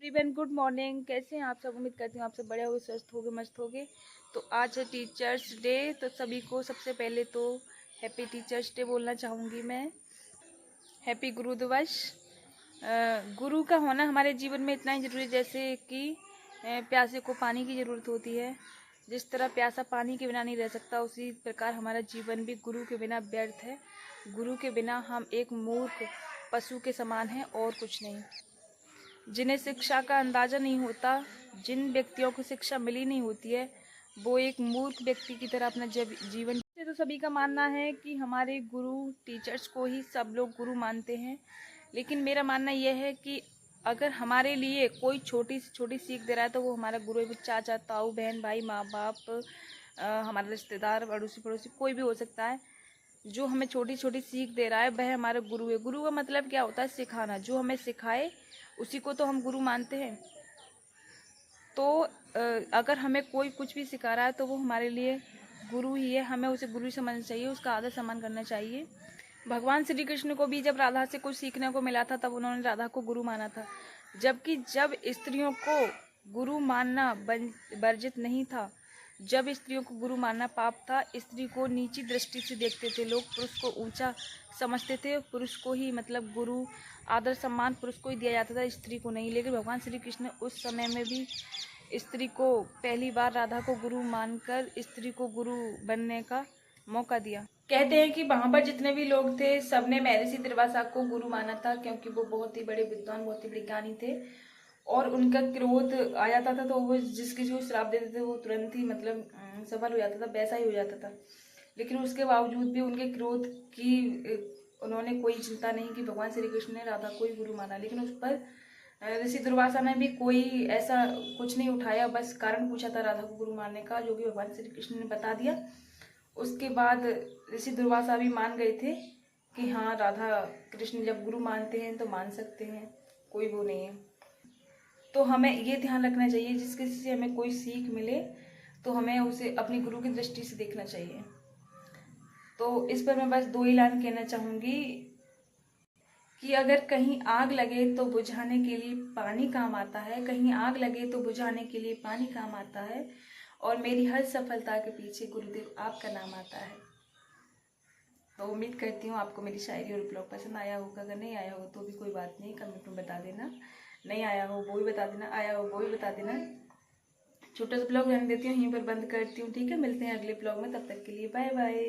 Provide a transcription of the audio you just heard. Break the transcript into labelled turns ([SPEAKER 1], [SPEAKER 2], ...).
[SPEAKER 1] Everyone good morning. कैसे हैं आप सब? उम्मीद करती हूँ आप सब बड़े होगे, स्वस्थ होगे, मस्त होगे। तो आज है टीचर्स डे। तो सभी को सबसे पहले तो हैप्पी टीचर्स डे बोलना चाहूँगी मैं। हैप्पी गुरु दिवस। गुरु का होना हमारे जीवन में इतना ही ज़रूरी है जैसे कि प्यासे को पानी की ज़रूरत होती है। जिस तरह प्यासा पानी के बिना नहीं रह सकता, उसी प्रकार हमारा जीवन भी गुरु के बिना व्यर्थ है। गुरु के बिना हम एक मूर्ख पशु के समान हैं और कुछ नहीं। जिन्हें शिक्षा का अंदाज़ा नहीं होता, जिन व्यक्तियों को शिक्षा मिली नहीं होती है, वो एक मूर्ख व्यक्ति की तरह अपना जीवन। तो सभी का मानना है कि हमारे गुरु टीचर्स को ही सब लोग गुरु मानते हैं, लेकिन मेरा मानना यह है कि अगर हमारे लिए कोई छोटी से छोटी सीख दे रहा है तो वो हमारा गुरु है। चाचा, ताऊ, बहन, भाई, माँ बाप, हमारा रिश्तेदार, अड़ोसी पड़ोसी, कोई भी हो सकता है। जो हमें छोटी छोटी सीख दे रहा है वह हमारा गुरु है। गुरु का मतलब क्या होता है? सिखाना। जो हमें सिखाए उसी को तो हम गुरु मानते हैं। तो अगर हमें कोई कुछ भी सिखा रहा है तो वो हमारे लिए गुरु ही है। हमें उसे गुरु समझना चाहिए, उसका आदर सम्मान करना चाहिए। भगवान श्री कृष्ण को भी जब राधा से कुछ सीखने को मिला था तब उन्होंने राधा को गुरु माना था। जबकि जब स्त्रियों को गुरु मानना वर्जित नहीं था, जब स्त्रियों को गुरु मानना पाप था, स्त्री को नीची दृष्टि से देखते थे लोग, पुरुष को ऊंचा समझते थे। पुरुष को ही मतलब गुरु, आदर सम्मान पुरुष को ही दिया जाता था, स्त्री को नहीं। लेकिन भगवान श्री कृष्ण उस समय में भी स्त्री को पहली बार राधा को गुरु मानकर स्त्री को गुरु बनने का मौका दिया। कहते हैं कि वहां पर जितने भी लोग थे सबने महर्षि दुर्वासा को गुरु माना था, क्योंकि वो बहुत ही बड़े विद्वान, बहुत ही बड़े ज्ञानी थे और उनका क्रोध आ जाता था तो वो जिस किसी को श्राप देते थे वो तुरंत ही मतलब सफल हो जाता था, वैसा ही हो जाता था। लेकिन उसके बावजूद भी उनके क्रोध की उन्होंने कोई चिंता नहीं की। भगवान श्री कृष्ण ने राधा को ही गुरु माना, लेकिन उस पर ऋषि दुर्वासा ने भी कोई ऐसा कुछ नहीं उठाया, बस कारण पूछा था राधा को गुरु मानने का, जो कि भगवान श्री कृष्ण ने बता दिया। उसके बाद ऋषि दुर्वासा भी मान गए थे कि हाँ, राधा कृष्ण जब गुरु मानते हैं तो मान सकते हैं, कोई वो नहीं है। तो हमें ये ध्यान रखना चाहिए, जिस किसी से हमें कोई सीख मिले तो हमें उसे अपनी गुरु की दृष्टि से देखना चाहिए। तो इस पर मैं बस दो ही लाइन कहना चाहूँगी कि अगर कहीं आग लगे तो बुझाने के लिए पानी काम आता है, कहीं आग लगे तो बुझाने के लिए पानी काम आता है, और मेरी हर सफलता के पीछे गुरुदेव आपका नाम आता है। तो उम्मीद करती हूँ आपको मेरी शायरी और ब्लॉग पसंद आया होगा। अगर नहीं आया हो तो भी कोई बात नहीं, कमेंट में बता देना। नहीं आया हो वो भी बता देना, आया हो वो भी बता देना। छोटा सा ब्लॉग रहने देती हूँ, यहीं पर बंद करती हूँ। ठीक है, मिलते हैं अगले ब्लॉग में, तब तक के लिए बाय बाय।